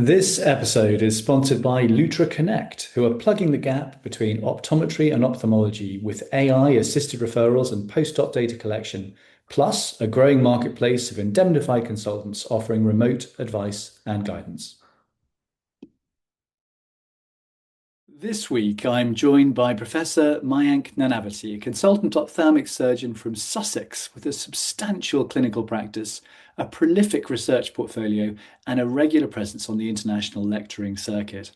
This episode is sponsored by Lutra Connect, who are plugging the gap between optometry and ophthalmology with AI-assisted referrals and post-op data collection, plus a growing marketplace of indemnified consultants offering remote advice and guidance. This week, I'm joined by Professor Mayank Nanavaty, a consultant ophthalmic surgeon from Sussex with a substantial clinical practice, a prolific research portfolio, and a regular presence on the international lecturing circuit.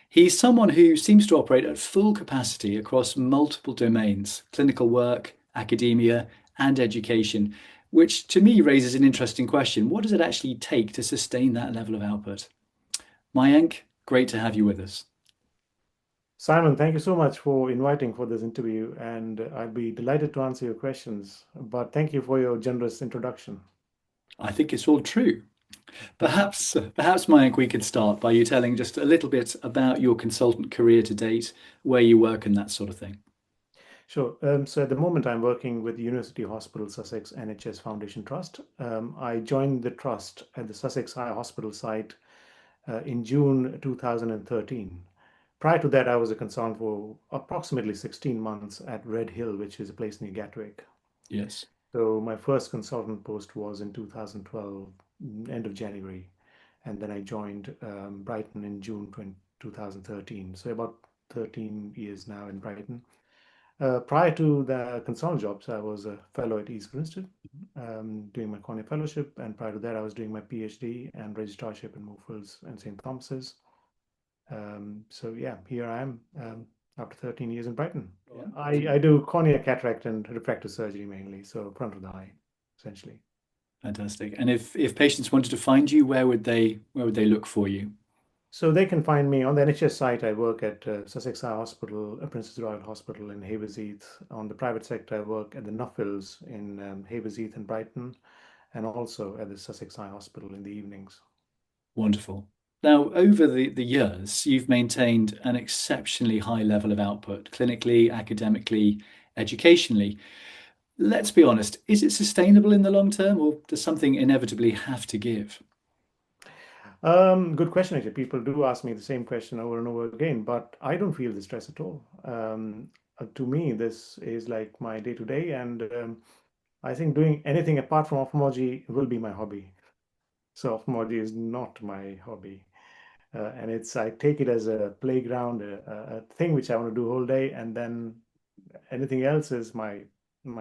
He's someone who seems to operate at full capacity across multiple domains, clinical work, academia, and education, which to me raises an interesting question. What does it actually take to sustain that level of output? Mayank, great to have you with us. Simon, thank you so much for inviting for this interview, and I'd be delighted to answer your questions. But thank you for your generous introduction. I think it's all true. Perhaps, Mayank, we could start by you telling just a little bit about your consultant career to date, where you work, and that sort of thing. Sure. So at the moment, I'm working with University Hospital Sussex NHS Foundation Trust. I joined the trust at the Sussex Eye Hospital site in June 2013. Prior to that, I was a consultant for approximately 16 months at Red Hill, which is a place near Gatwick. Yes, So my first consultant post was in 2012, end of January, and then I joined Brighton in June 2013. So about 13 years now in Brighton. Prior to the consultant jobs, I was a fellow at East Grinstead, doing my cornea fellowship, and prior to that, I was doing my PhD and registrarship in Moorfields and St. Thomas's. So yeah, here I am after 13 years in Brighton. Yeah, I do cornea, cataract, and refractive surgery mainly, so front of the eye, essentially. fantastic. And if patients wanted to find you, where would they look for you? So they can find me on the NHS site. I work at Sussex Eye Hospital, Princess Royal Hospital in Havers On the private sector, I work at the Nuffields in Havers and Brighton, and also at the Sussex Eye Hospital in the evenings. Wonderful. Now, over the years, you've maintained an exceptionally high level of output, clinically, academically, educationally. Let's be honest, is it sustainable in the long term, or does something inevitably have to give? Good question, actually. People do ask me the same question over and over again, but I don't feel the stress at all. To me, this is like my day to day, and I think doing anything apart from ophthalmology will be my hobby. So ophthalmology is not my hobby, and it's I take it as a playground, a thing which I want to do whole day, and then anything else is my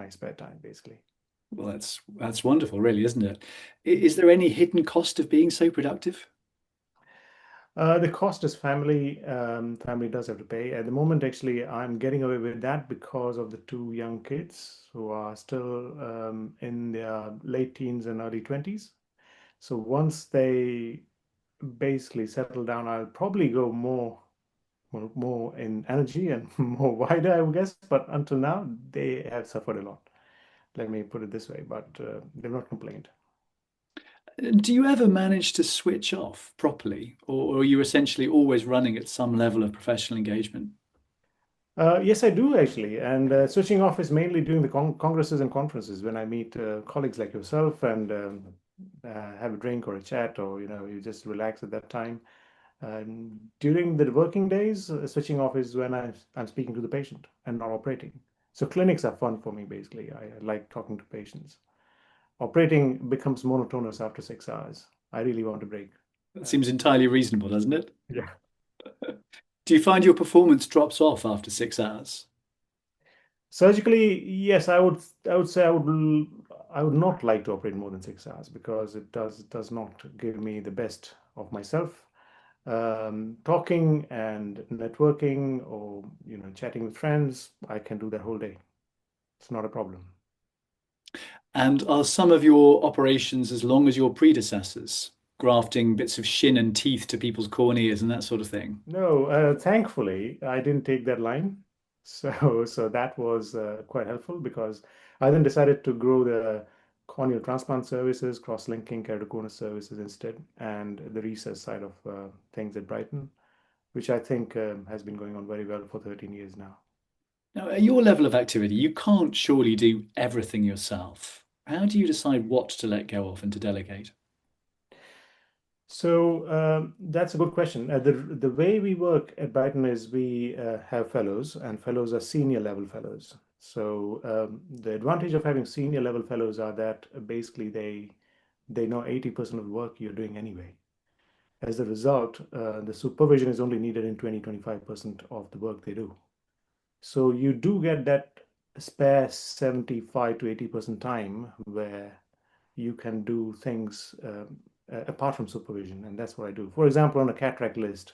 spare time, basically. Well, that's wonderful, really, isn't it? Is there any hidden cost of being so productive? The cost is family. Family does have to pay. At the moment, actually, I'm getting away with that because of the two young kids who are still in their late teens and early 20s. So once they basically settle down, I'll probably go more in energy and more wider, I would guess. But until now, they have suffered a lot. Let me put it this way, but they've not complained. Do you ever manage to switch off properly, or are you essentially always running at some level of professional engagement? Yes, I do actually. And switching off is mainly during the congresses and conferences when I meet colleagues like yourself and have a drink or a chat, or you just relax at that time. During the working days, switching off is when I'm speaking to the patient and not operating. So clinics are fun for me, basically. I like talking to patients. Operating becomes monotonous after 6 hours. I really want a break. That Uh, seems entirely reasonable, doesn't it? yeah. Do you find your performance drops off after 6 hours? Surgically, yes, I would say I would not like to operate more than 6 hours because it does not give me the best of myself. Talking and networking or chatting with friends, I can do that whole day. It's not a problem. And are some of your operations as long as your predecessors, grafting bits of shin and teeth to people's corneas and that sort of thing? No, thankfully, I didn't take that line. So that was quite helpful because I then decided to grow the corneal transplant services, cross-linking keratoconus services instead, and the research side of things at Brighton, which I think has been going on very well for 13 years now. Now, at your level of activity, you can't surely do everything yourself. How do you decide what to let go of and to delegate? So that's a good question. The way we work at Brighton is we have fellows, and fellows are senior level fellows. So the advantage of having senior level fellows are that basically they know 80% of the work you're doing anyway. As a result, the supervision is only needed in 20-25% of the work they do. So you do get that spare 75 to 80% time where you can do things apart from supervision, and that's what I do. For example, on a cataract list,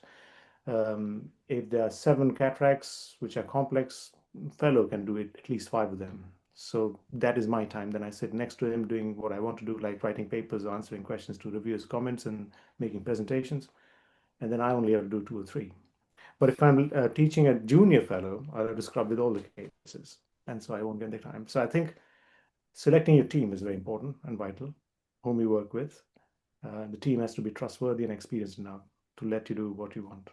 if there are seven cataracts which are complex, fellow can do it at least five of them. So that is my time. Then I sit next to him doing what I want to do, like writing papers, answering questions to reviewers' comments, and making presentations. And then I only have to do two or three. But if I'm teaching a junior fellow, I'll have to scrub with all the cases, and so I won't get the time. So I think selecting your team is very important and vital, whom you work with. The team has to be trustworthy and experienced enough to let you do what you want.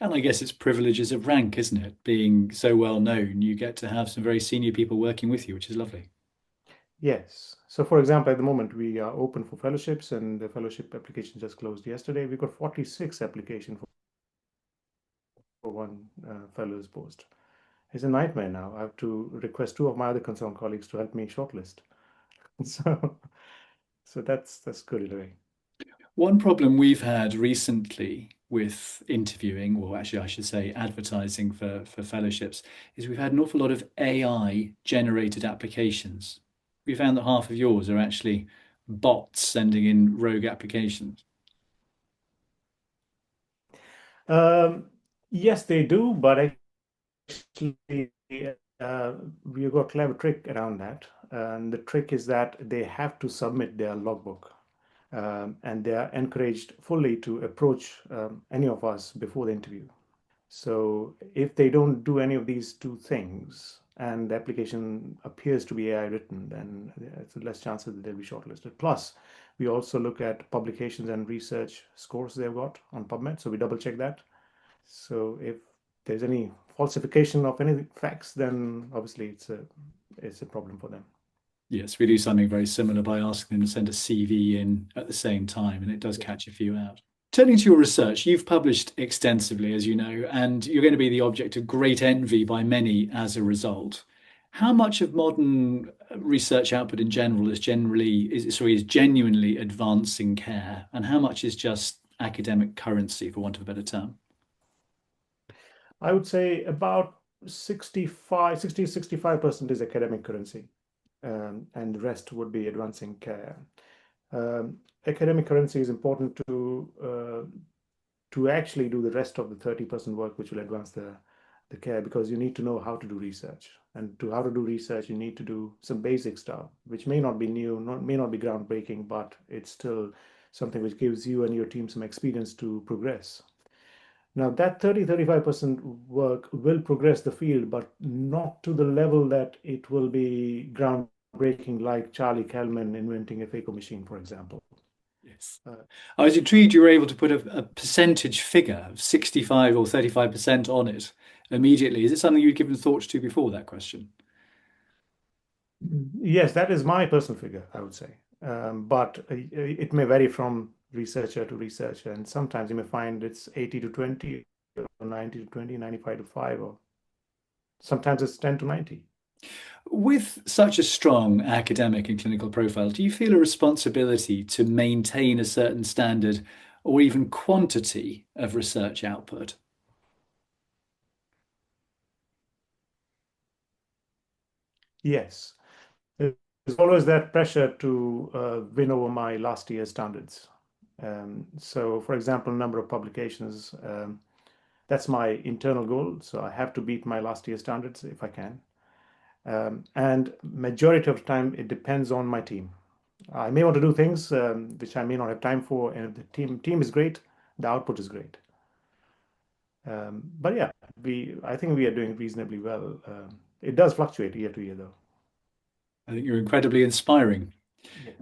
And I guess it's privileges of rank, isn't it? Being so well known, you get to have some very senior people working with you, which is lovely. Yes. So, for example, at the moment, we are open for fellowships, and the fellowship application just closed yesterday. We got 46 applications for one fellow's post. It's a nightmare now. I have to request two of my other concerned colleagues to help me shortlist. So, so that's good in a way. One problem we've had recently with interviewing, or actually I should say advertising for fellowships, is we've had an awful lot of AI generated applications. We found that half of yours are actually bots sending in rogue applications. Um, yes, they do, but actually, uh, we've got a clever trick around that. And the trick is that they have to submit their logbook. And they are encouraged fully to approach any of us before the interview. So if they don't do any of these two things and the application appears to be AI written, then it's less chances that they'll be shortlisted. Plus, we also look at publications and research scores they've got on PubMed, so we double check that. So if there's any falsification of any facts, then obviously it's a problem for them. Yes, we do something very similar by asking them to send a CV in at the same time, and it does Yeah. catch a few out. Turning to your research, you've published extensively, as you know, and you're going to be the object of great envy by many as a result. How much of modern research output in general is genuinely advancing care, and how much is just academic currency, for want of a better term? I would say about 65% is academic currency, and the rest would be advancing care. Academic currency is important to actually do the rest of the 30% work, which will advance the care, because you need to know how to do research. And to how to do research, you need to do some basic stuff, which may not be new, may not be groundbreaking, but it's still something which gives you and your team some experience to progress. Now, that 30-35% work will progress the field, but not to the level that it will be groundbreaking, like Charlie Kalman inventing a phaco machine, for example. Yes. Uh, I was intrigued you were able to put a percentage figure of 65 or 35% on it immediately. Is it something you'd given thought to before that question? yes, that is my personal figure, I would say. But it may vary from researcher to researcher, and sometimes you may find it's 80 to 20, or 90 to 20, 95 to 5, or sometimes it's 10 to 90. With such a strong academic and clinical profile, do you feel a responsibility to maintain a certain standard or even quantity of research output? Yes. There's always that pressure to win over my last year's standards. So, for example, number of publications, that's my internal goal. So I have to beat my last year's standards if I can. And majority of the time, it depends on my team. I may want to do things which I may not have time for, and if the team is great, the output is great. But yeah, we I think we are doing reasonably well. It does fluctuate year to year, though. I think you're incredibly inspiring.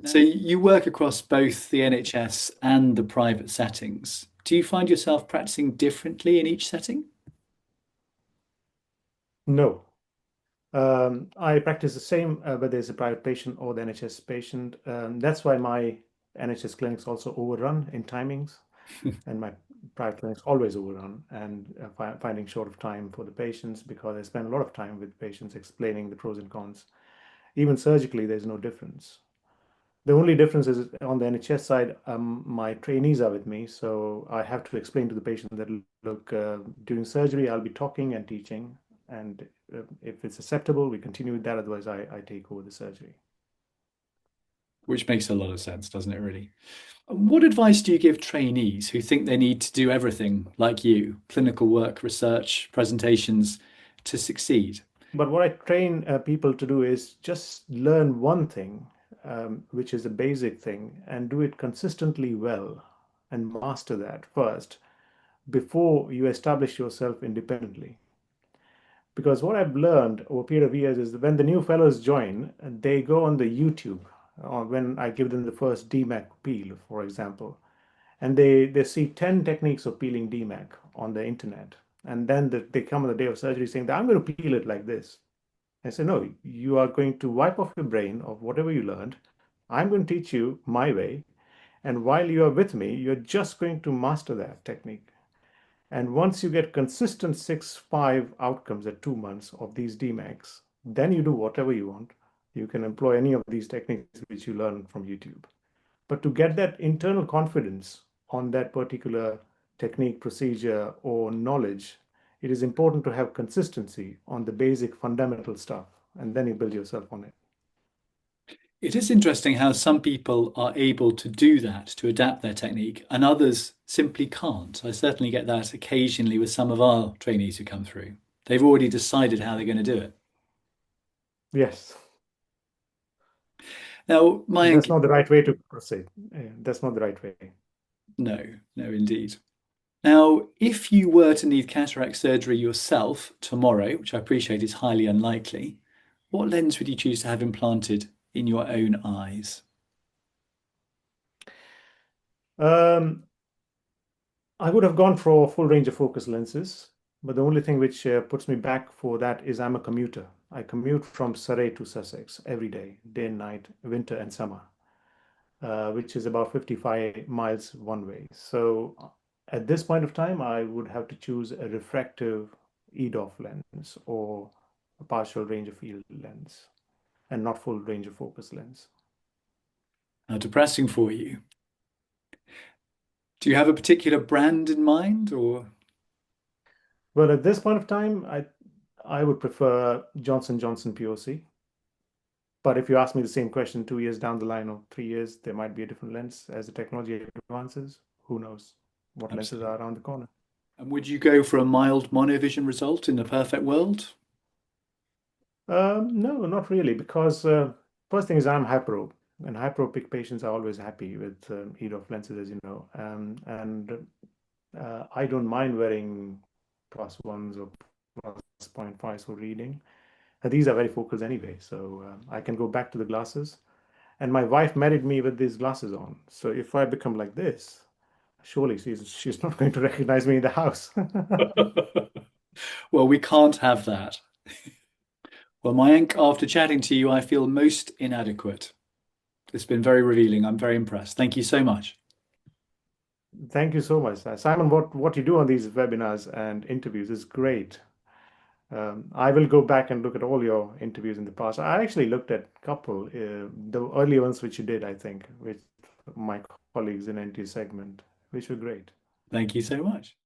So Yes. you work across both the NHS and the private settings. Do you find yourself practicing differently in each setting? No. I practice the same whether it's a private patient or the NHS patient. That's why my NHS clinics also overrun in timings, and my private clinics always overrun and finding short of time for the patients because I spend a lot of time with patients explaining the pros and cons. Even surgically, there's no difference. The only difference is on the NHS side, my trainees are with me, so I have to explain to the patient that, look, during surgery, I'll be talking and teaching, and if it's acceptable, we continue with that. Otherwise, I take over the surgery. Which makes a lot of sense, doesn't it, really? What advice do you give trainees who think they need to do everything like you, clinical work, research, presentations, to succeed? But what I train people to do is just learn one thing, which is a basic thing, and do it consistently well and master that first before you establish yourself independently. Because what I've learned over a period of years is that when the new fellows join, they go on the YouTube, or when I give them the first DMAC peel, for example, and they see 10 techniques of peeling DMAC on the internet. And then they come on the day of surgery saying that I'm going to peel it like this. I say, no, you are going to wipe off your brain of whatever you learned. I'm going to teach you my way. And while you are with me, you're just going to master that technique. And once you get consistent 6-5 outcomes at 2 months of these DMAX, then you do whatever you want. You can employ any of these techniques which you learn from YouTube. But to get that internal confidence on that particular technique, procedure, or knowledge, it is important to have consistency on the basic fundamental stuff, and then you build yourself on it. It is interesting how some people are able to do that, to adapt their technique, and others simply can't. I certainly get that occasionally with some of our trainees who come through. They've already decided how they're going to do it. Yes, Now, that's Mayank, not the right way to proceed. That's not the right way. no, no, indeed. Now, if you were to need cataract surgery yourself tomorrow, which I appreciate is highly unlikely, what lens would you choose to have implanted in your own eyes? Um, I would have gone for a full range of focus lenses, but the only thing which puts me back for that is I'm a commuter. I commute from Surrey to Sussex every day and night, winter and summer, which is about 55 miles one way. So at this point of time, I would have to choose a refractive EDOF lens or a partial range of field lens and not full range of focus lens. How depressing for you. Do you have a particular brand in mind or? Well, at this point of time, I would prefer Johnson POC. But if you ask me the same question 2 years down the line or 3 years, there might be a different lens as the technology advances. Who knows what lenses Absolutely. are around the corner? And would you go for a mild monovision result in the perfect world? No, not really, because first thing is I'm hyperope, and hyperopic patients are always happy with EDOF lenses, as you know. And I don't mind wearing plus ones or plus 0.5s for reading. These are very focused anyway, so I can go back to the glasses. And my wife married me with these glasses on. So if I become like this, surely she's not going to recognize me in the house. Well, we can't have that. Well, Mayank, after chatting to you, I feel most inadequate. It's been very revealing. I'm very impressed. Thank you so much. Thank you so much, Simon. What you do on these webinars and interviews is great. I will go back and look at all your interviews in the past. I actually looked at a couple, the early ones which you did, I think, with my colleagues in NT segment, which were great. Thank you so much.